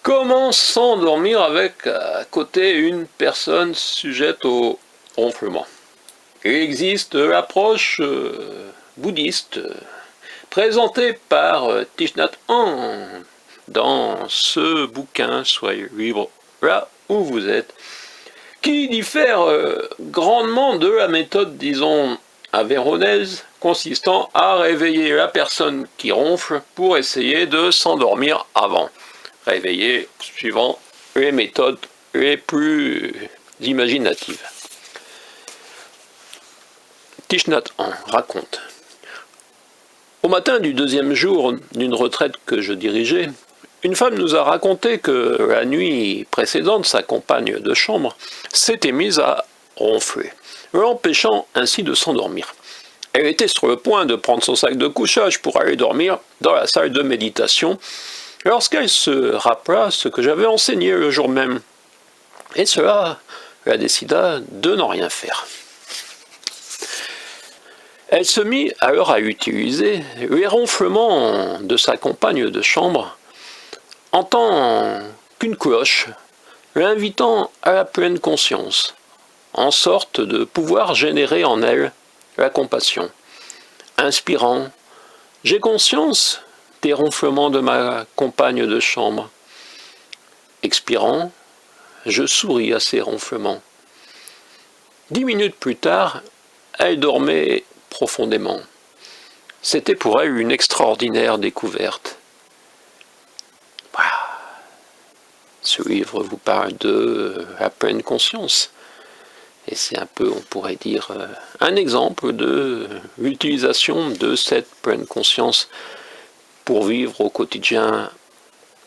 Comment s'endormir avec à côté une personne sujette au ronflement? Il existe l'approche bouddhiste présentée par Thich Nhat Hanh dans ce bouquin Soyez libre là où vous êtes, qui diffère grandement de la méthode, disons, avéronaise, consistant à réveiller la personne qui ronfle pour essayer de s'endormir avant. Réveiller suivant les méthodes les plus imaginatives. Thich Nhat Hanh raconte: au matin du deuxième jour d'une retraite que je dirigeais, une femme nous a raconté que la nuit précédente, sa compagne de chambre s'était mise à ronfler, l'empêchant ainsi de s'endormir. Elle était sur le point de prendre son sac de couchage pour aller dormir dans la salle de méditation, lorsqu'elle se rappela ce que j'avais enseigné le jour même, et cela la décida de n'en rien faire. Elle se mit alors à utiliser les ronflements de sa compagne de chambre en tant qu'une cloche, l'invitant à la pleine conscience, en sorte de pouvoir générer en elle la compassion. Inspirant, j'ai conscience des ronflements de ma compagne de chambre. Expirant, je souris à ces ronflements. 10 minutes plus tard, elle dormait profondément. C'était pour elle une extraordinaire découverte. Voilà. Ce livre vous parle de la pleine conscience. Et c'est un peu, on pourrait dire, un exemple de l'utilisation de cette pleine conscience pour vivre au quotidien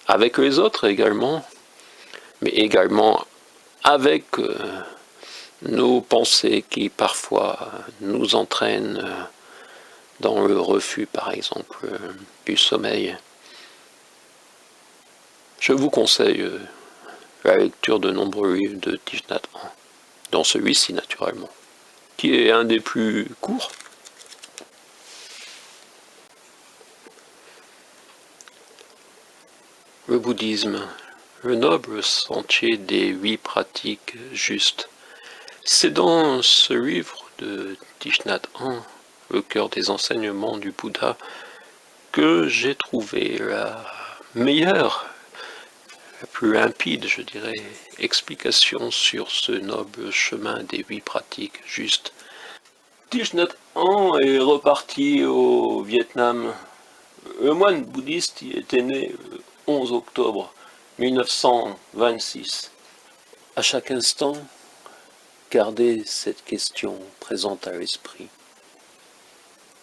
avec les autres également, mais également avec nos pensées qui parfois nous entraînent dans le refus, par exemple, du sommeil. Je vous conseille la lecture de nombreux livres de Thich Nhat Hanh, dans celui-ci naturellement, qui est un des plus courts. Le bouddhisme, le noble sentier des 8 pratiques justes. C'est dans ce livre de Thich Nhat Hanh, le cœur des enseignements du Bouddha, que j'ai trouvé la meilleure, la plus limpide, je dirais, explication sur ce noble chemin des 8 pratiques justes. Thich Nhat Hanh est reparti au Vietnam. Le moine bouddhiste y était né le 11 octobre 1926. À chaque instant, gardez cette question présente à l'esprit.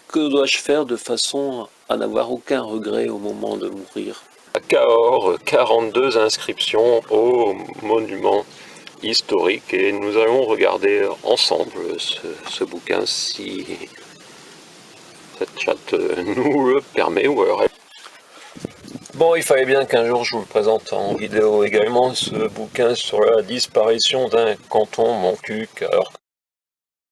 Que dois-je faire de façon à n'avoir aucun regret au moment de mourir? À Cahors, 42 inscriptions au monument historique, et nous allons regarder ensemble ce bouquin si cette chatte nous le permet, ou alors... Bon, il fallait bien qu'un jour je vous le présente en vidéo également, ce bouquin sur la disparition d'un canton Montcuq, alors